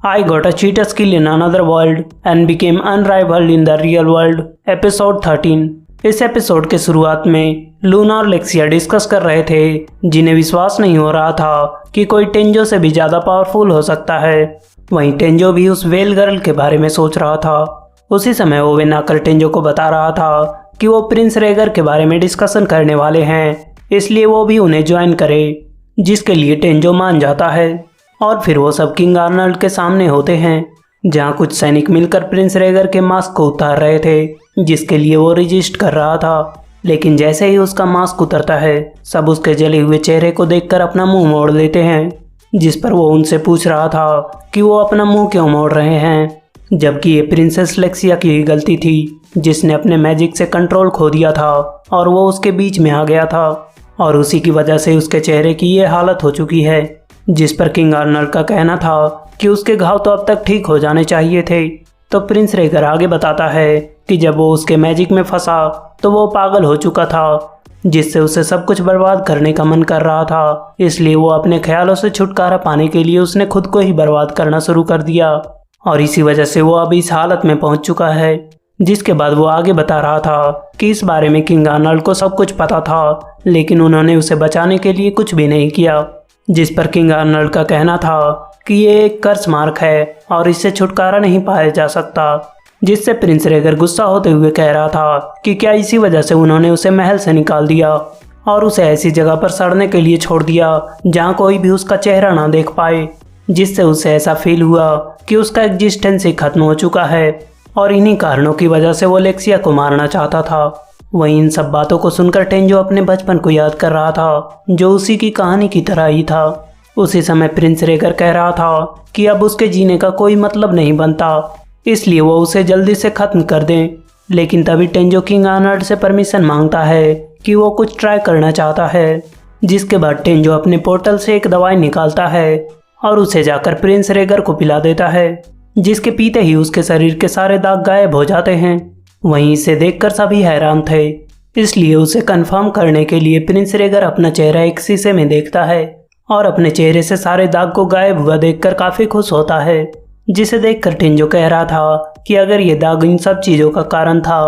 I got a cheetah skill in another world and became unrivaled in the real world. Episode 13। इस episode के शुरुआत में Luna और लेक्सिया discuss कर रहे थे, जिन्हें विश्वास नहीं हो रहा था कि कोई टेंजो से भी ज़्यादा पावरफुल हो सकता है। वहीं टेंजो भी उस वेल गर्ल के बारे में सोच रहा था। उसी समय ओवेन आकर टेंजो को बता रहा था कि वो प्रिंस रेगर के बारे में डिस्कशन करने वाले हैं, इसलिए वो भी उन्हें ज्वाइन करे, जिसके लिए टेंजो मान जाता है। और फिर वो सब किंग आर्नल्ड के सामने होते हैं, जहाँ कुछ सैनिक मिलकर प्रिंस रेगर के मास्क को उतार रहे थे, जिसके लिए वो रजिस्ट कर रहा था। लेकिन जैसे ही उसका मास्क उतरता है, सब उसके जले हुए चेहरे को देखकर अपना मुंह मोड़ लेते हैं, जिस पर वो उनसे पूछ रहा था कि वो अपना मुंह क्यों मोड़ रहे हैं, जबकि ये प्रिंसेस लेक्सिया की ही गलती थी, जिसने अपने मैजिक से कंट्रोल खो दिया था और वो उसके बीच में आ गया था, और उसी की वजह से उसके चेहरे की ये हालत हो चुकी है। जिस पर किंग आर्नल्ड का कहना था कि उसके घाव तो अब तक ठीक हो जाने चाहिए थे। तो प्रिंस रेगर आगे बताता है कि जब वो उसके मैजिक में फंसा तो वो पागल हो चुका था, जिससे उसे सब कुछ बर्बाद करने का मन कर रहा था। इसलिए वो अपने ख्यालों से छुटकारा पाने के लिए उसने खुद को ही बर्बाद करना शुरू कर दिया, और इसी वजह से वो अब इस हालत में पहुंच चुका है। जिसके बाद वो आगे बता रहा था कि इस बारे में किंग आर्नल्ड को सब कुछ पता था, लेकिन उन्होंने उसे बचाने के लिए कुछ भी नहीं किया। जिस पर किंग आर्नल्ड का कहना था कि ये एक कर्स मार्क है और इससे छुटकारा नहीं पाया जा सकता। जिससे प्रिंस रेगर गुस्सा होते हुए कह रहा था कि क्या इसी वजह से उन्होंने उसे महल से निकाल दिया और उसे ऐसी जगह पर सड़ने के लिए छोड़ दिया जहाँ कोई भी उसका चेहरा ना देख पाए, जिससे उसे ऐसा फील हुआ कि उसका एग्जिस्टेंस ही खत्म हो चुका है, और इन्हीं कारणों की वजह से वो लेक्सिया को मारना चाहता था। वहीं इन सब बातों को सुनकर टेंजो अपने बचपन को याद कर रहा था, जो उसी की कहानी की तरह ही था। उसी समय प्रिंस रेगर कह रहा था कि अब उसके जीने का कोई मतलब नहीं बनता, इसलिए वो उसे जल्दी से ख़त्म कर दें। लेकिन तभी टेंजो किंग आर्नल्ड से परमिशन मांगता है कि वो कुछ ट्राई करना चाहता है। जिसके बाद टेंजो अपने पोर्टल से एक दवाई निकालता है और उसे जाकर प्रिंस रेगर को पिला देता है, जिसके पीते ही उसके शरीर के सारे दाग गायब हो जाते हैं। वहीं इसे देखकर सभी हैरान थे, इसलिए उसे कंफर्म करने के लिए प्रिंस रेगर अपना चेहरा एक शीशे में देखता है और अपने चेहरे से सारे दाग को गायब हुआ देखकर काफ़ी खुश होता है। जिसे देखकर टेंजो कह रहा था कि अगर ये दाग इन सब चीज़ों का कारण था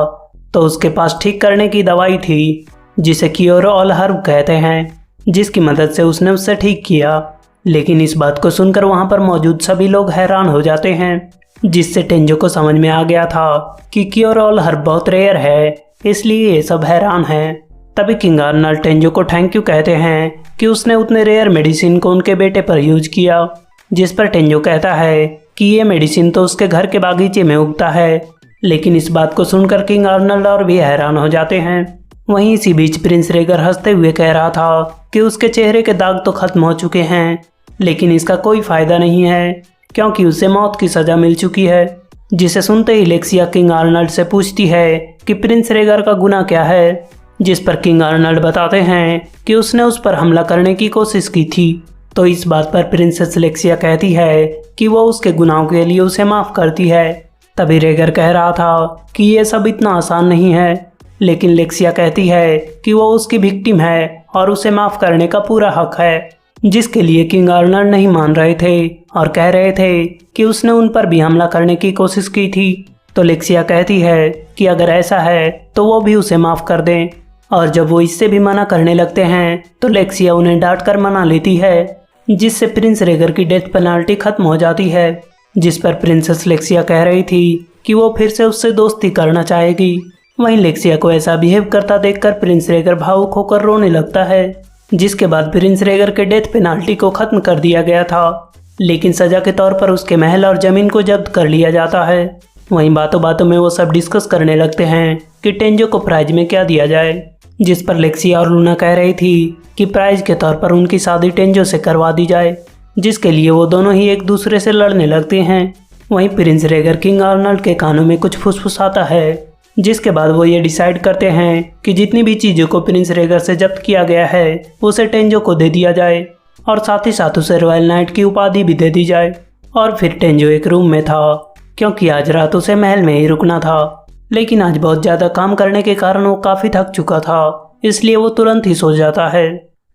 तो उसके पास ठीक करने की दवाई थी, जिसे क्योर ऑल हर्ब कहते हैं, जिसकी मदद से उसने उससे ठीक किया। लेकिन इस बात को सुनकर वहाँ पर मौजूद सभी लोग हैरान हो जाते हैं, जिससे टेंजो को समझ में आ गया था कि क्योर ऑल हर्ब बहुत रेयर है, इसलिए ये सब हैरान हैं। तभी किंग आर्नल्ड टेंजो को थैंक यू कहते हैं कि उसने उतने रेयर मेडिसिन को उनके बेटे पर यूज किया। जिस पर टेंजो कहता है कि ये मेडिसिन तो उसके घर के बागीचे में उगता है। लेकिन इस बात को सुनकर किंग आर्नल्ड और भी हैरान हो जाते हैं। वहीं इसी बीच प्रिंस रेगर हंसते हुए कह रहा था कि उसके चेहरे के दाग तो खत्म हो चुके हैं, लेकिन इसका कोई फायदा नहीं है क्योंकि उसे मौत की सजा मिल चुकी है। जिसे सुनते ही लेक्सिया किंग आर्नल्ड से पूछती है कि प्रिंस रेगर का गुनाह क्या है। जिस पर किंग आर्नल्ड बताते हैं कि उसने उस पर हमला करने की कोशिश की थी। तो इस बात पर प्रिंसेस लेक्सिया कहती है कि वो उसके गुनाहों के लिए उसे माफ़ करती है। तभी रेगर कह रहा था कि ये सब इतना आसान नहीं है, लेकिन लेक्सिया कहती है कि वो उसकी विक्टिम है और उसे माफ़ करने का पूरा हक है। जिसके लिए किंग आर्नल्ड नहीं मान रहे थे और कह रहे थे कि उसने उन पर भी हमला करने की कोशिश की थी। तो लेक्सिया कहती है कि अगर ऐसा है तो वो भी उसे माफ़ कर दें, और जब वो इससे भी मना करने लगते हैं तो लेक्सिया उन्हें डांट कर मना लेती है, जिससे प्रिंस रेगर की डेथ पेनाल्टी खत्म हो जाती है। जिस पर प्रिंसेस लेक्सिया कह रही थी कि वो फिर से उससे दोस्ती करना चाहेगी। वहीं लेक्सिया को ऐसा बिहेव करता देखकर प्रिंस रेगर भावुक होकर रोने लगता है। जिसके बाद प्रिंस रेगर के डेथ पेनाल्टी को खत्म कर दिया गया था, लेकिन सजा के तौर पर उसके महल और ज़मीन को जब्त कर लिया जाता है। वहीं बातों बातों में वो सब डिस्कस करने लगते हैं कि टेंजो को प्राइज में क्या दिया जाए। जिस पर लेक्सिया और लूना कह रही थी कि प्राइज के तौर पर उनकी शादी टेंजो से करवा दी जाए, जिसके लिए वो दोनों ही एक दूसरे से लड़ने लगते हैं। वहीं प्रिंस रेगर किंग आर्नल्ड के कानों में कुछ फुसफुसाता है, जिसके बाद वो ये डिसाइड करते हैं कि जितनी भी चीज़ों को प्रिंस रेगर से जब्त किया गया है उसे टेंजो को दे दिया जाए, और साथ ही साथ उसे रॉयल नाइट की उपाधि भी दे दी जाए। और फिर टेंजो एक रूम में था, क्योंकि आज रात उसे महल में ही रुकना था, लेकिन आज बहुत ज़्यादा काम करने के कारण वो काफ़ी थक चुका था, इसलिए वो तुरंत ही सो जाता है।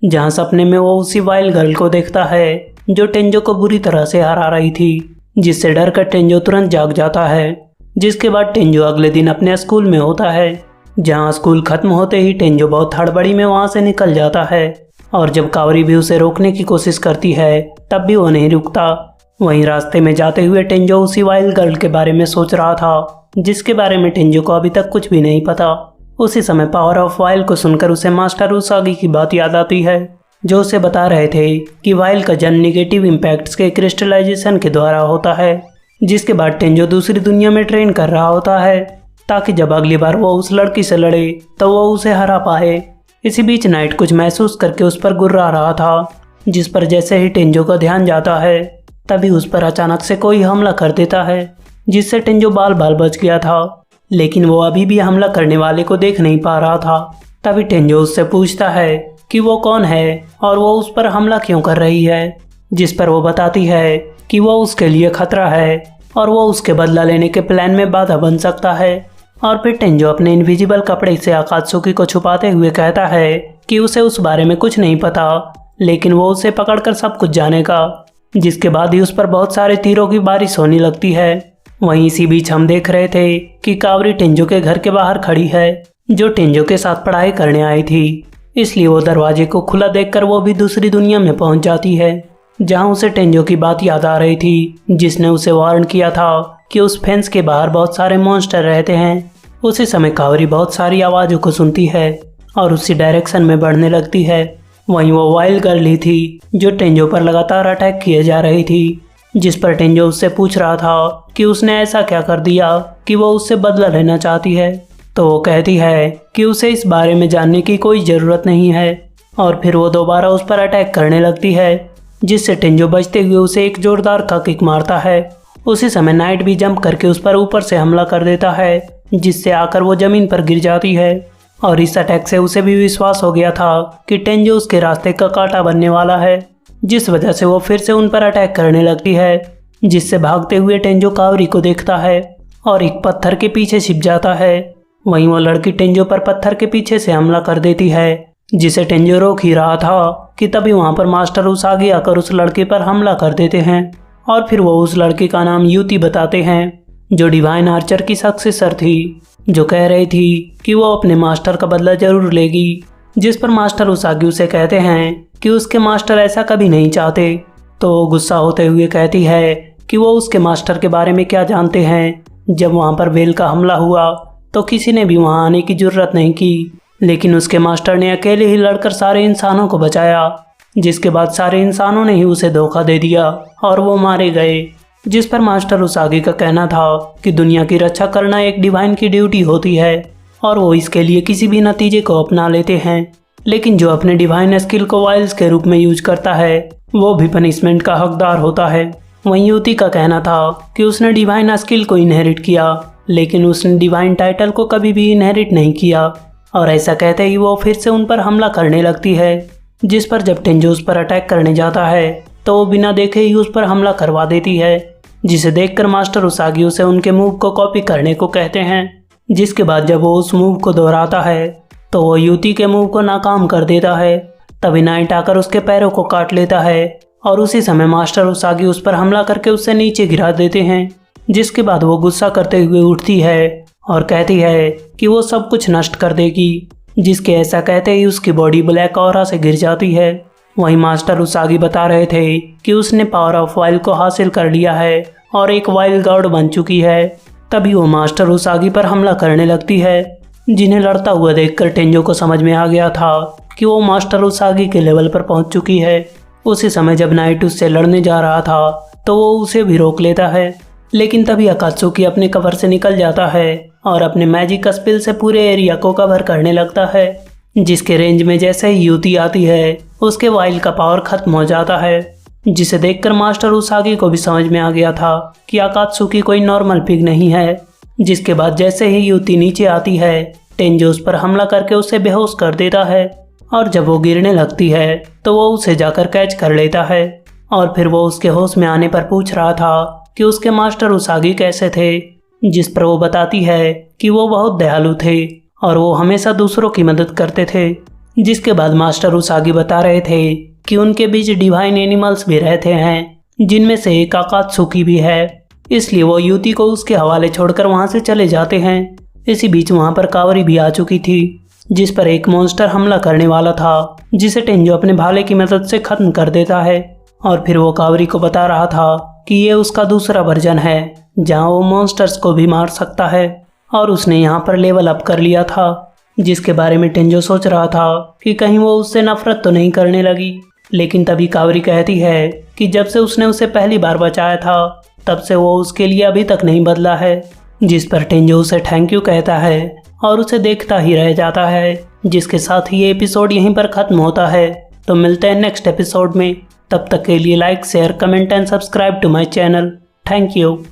जहाँ सपने में वो उसी वाइल्ड गर्ल को देखता है जो टेंजो को बुरी तरह से हरा रही थी। जिससे डर कर टेंजो तुरंत जाग जाता है। जिसके बाद टेंजो अगले दिन अपने स्कूल में होता है, जहाँ स्कूल खत्म होते ही टेंजो बहुत हड़बड़ी में वहाँ से निकल जाता है। और जब कावरी भी उसे रोकने की कोशिश करती है तब भी वो नहीं रुकता। वहीं रास्ते में जाते हुए टेंजो उसी वाइल्ड गर्ल के बारे में सोच रहा था, जिसके बारे में टेंजो को अभी तक कुछ भी नहीं पता। उसी समय पावर ऑफ वाइल्ड को सुनकर उसे मास्टर उसागी की बात याद आती है, जो उसे बता रहे थे कि वाइल्ड का जन्म निगेटिव इम्पैक्ट्स के क्रिस्टलाइजेशन के द्वारा होता है। जिसके बाद टेंजो दूसरी दुनिया में ट्रेन कर रहा होता है, ताकि जब अगली बार वो उस लड़की से लड़े तो वो उसे हरा पाए। इसी बीच नाइट कुछ महसूस करके उस पर गुर्रा रहा था, जिस पर जैसे ही टेंजो का ध्यान जाता है तभी उस पर अचानक से कोई हमला कर देता है, जिससे टेंजो बाल बाल बच गया था। लेकिन वो अभी भी हमला करने वाले को देख नहीं पा रहा था। तभी टेंजो उससे पूछता है कि वो कौन है और वो उस पर हमला क्यों कर रही है, जिस पर वो बताती है कि वो उसके लिए खतरा है और वो उसके बदला लेने के प्लान में बाधा बन सकता है। और फिर टेंजो अपने इनविजिबल कपड़े से आकात्सुकी को छुपाते हुए कहता है कि उसे उस बारे में कुछ नहीं पता, लेकिन वो उसे पकड़कर सब कुछ जानेगा। जिसके बाद ही उस पर बहुत सारे तीरों की बारिश होने लगती है। वहीं इसी बीच हम देख रहे थे कि कावरी टेंजो के घर के बाहर खड़ी है, जो टेंजो के साथ पढ़ाई करने आई थी। इसलिए वो दरवाजे को खुला देखकर वो भी दूसरी दुनिया में पहुंच जाती है, जहां उसे टेंजो की बात याद आ रही थी, जिसने उसे वार्न किया था कि उस फेंस के बाहर बहुत सारे मॉन्स्टर रहते हैं। उसी समय कावरी बहुत सारी आवाज़ों को सुनती है और उसी डायरेक्शन में बढ़ने लगती है। वहीं वो वाइल्ड गर्ल ही थी, जो टेंजो पर लगातार अटैक किए जा रही थी, जिस पर टेंजो उससे पूछ रहा था कि उसने ऐसा क्या कर दिया कि वो उससे बदला लेना चाहती है। तो वो कहती है कि उसे इस बारे में जानने की कोई ज़रूरत नहीं है। और फिर वो दोबारा उस पर अटैक करने लगती है, जिससे टेंजो बचते हुए उसे एक जोरदार का किक मारता है। उसी समय नाइट भी जंप करके उस पर ऊपर से हमला कर देता है, जिससे आकर वो ज़मीन पर गिर जाती है। और इस अटैक से उसे भी विश्वास हो गया था कि टेंजो उसके रास्ते का कांटा बनने वाला है, जिस वजह से वो फिर से उन पर अटैक करने लगती है। जिससे भागते हुए टेंजो कावरी को देखता है और एक पत्थर के पीछे छिप जाता है। वहीं वो लड़की टेंजो पर पत्थर के पीछे से हमला कर देती है, जिसे टेंजो रोक ही रहा था कि तभी वहाँ पर मास्टर उसागी आकर उस लड़के पर हमला कर देते हैं। और फिर वो उस लड़के का नाम यूती बताते हैं, जो डिवाइन आर्चर की सक्सेसर थी, जो कह रही थी कि वो अपने मास्टर का बदला जरूर लेगी। जिस पर मास्टर उसागी उसे कहते हैं कि उसके मास्टर ऐसा कभी नहीं चाहते। तो वो गुस्सा होते हुए कहती है कि वो उसके मास्टर के बारे में क्या जानते हैं। जब वहाँ पर वेल का हमला हुआ तो किसी ने भी वहाँ आने की जरूरत नहीं की, लेकिन उसके मास्टर ने अकेले ही लड़कर सारे इंसानों को बचाया। जिसके बाद सारे इंसानों ने ही उसे धोखा दे दिया और वो मारे गए। जिस पर मास्टर उसागी का कहना था कि दुनिया की रक्षा करना एक डिवाइन की ड्यूटी होती है और वो इसके लिए किसी भी नतीजे को अपना लेते हैं, लेकिन जो अपने डिवाइन स्किल को वाइल्स के रूप में यूज करता है वो भी पनिशमेंट का हकदार होता है। वहीं यूती का कहना था कि उसने डिवाइन स्किल को इनहेरिट किया, लेकिन उसने डिवाइन टाइटल को कभी भी इनहेरिट नहीं किया। और ऐसा कहते ही वो फिर से उन पर हमला करने लगती है, जिस पर जब टेंजो उस पर अटैक करने जाता है तो वो बिना देखे ही उस पर हमला करवा देती है, जिसे देखकर मास्टर उसागी उसे उनके मूव को कॉपी करने को कहते हैं। जिसके बाद जब वो उस मूव को दोहराता है तो वो यूती के मूव को नाकाम कर देता है। तभी नाइट आकर उसके पैरों को काट लेता है और उसी समय मास्टर उसागी उस पर हमला करके उससे नीचे गिरा देते हैं। जिसके बाद वो गुस्सा करते हुए उठती है और कहती है कि वो सब कुछ नष्ट कर देगी, जिसके ऐसा कहते ही उसकी बॉडी ब्लैक ऑरा से गिर जाती है। वहीं मास्टर उसागी बता रहे थे कि उसने पावर ऑफ वाइल्ड को हासिल कर लिया है और एक वाइल्ड गॉड बन चुकी है। तभी वो मास्टर उसागी पर हमला करने लगती है, जिन्हें लड़ता हुआ देखकर टेंजो को समझ में आ गया था कि वो मास्टर उसागी के लेवल पर पहुंच चुकी है। उसी समय जब नाइट उससे लड़ने जा रहा था तो वो उसे भी रोक लेता है, लेकिन तभी अकात्सुकी अपने कवर से निकल जाता है और अपने मैजिक स्पेल से पूरे एरिया को कवर करने लगता है। जिसके रेंज में जैसे ही यूती आती है उसके वाइल्ड का पावर खत्म हो जाता है, जिसे देखकर मास्टर उसागी को भी समझ में आ गया था कि अकात्सुकी कोई नॉर्मल पिग नहीं है। जिसके बाद जैसे ही यूती नीचे आती है टेंजो उस पर हमला करके उसे बेहोश कर देता है और जब वो गिरने लगती है तो वो उसे जाकर कैच कर लेता है। और फिर वो उसके होश में आने पर पूछ रहा था कि उसके मास्टर उसागी कैसे थे, जिस पर वो बताती है कि वो बहुत दयालु थे और वो हमेशा दूसरों की मदद करते थे। जिसके बाद मास्टर उसागी बता रहे थे कि उनके बीच डिवाइन एनिमल्स भी रहते हैं, जिनमें से एक आकात्सुकी भी है। इसलिए वो युति को उसके हवाले छोड़कर वहाँ से चले जाते हैं। इसी बीच वहाँ पर कावरी भी आ चुकी थी, जिस पर एक मॉन्स्टर हमला करने वाला था, जिसे टेंजो अपने भाले की मदद से खत्म कर देता है। और फिर वो कावरी को बता रहा था कि ये उसका दूसरा वर्जन है जहाँ वो मॉन्स्टर्स को भी मार सकता है, और उसने यहाँ पर लेवल अप कर लिया था, जिसके बारे में टेंजो सोच रहा था कि कहीं वो उससे नफरत तो नहीं करने लगी। लेकिन तभी कावरी कहती है कि जब से उसने उसे पहली बार बचाया था तब से वो उसके लिए अभी तक नहीं बदला है। जिस पर टेंजो उसे थैंक यू कहता है और उसे देखता ही रह जाता है। जिसके साथ ही ये एपिसोड यहीं पर ख़त्म होता है। तो मिलते हैं नेक्स्ट एपिसोड में। तब तक के लिए like, share, comment and subscribe to my channel. Thank you.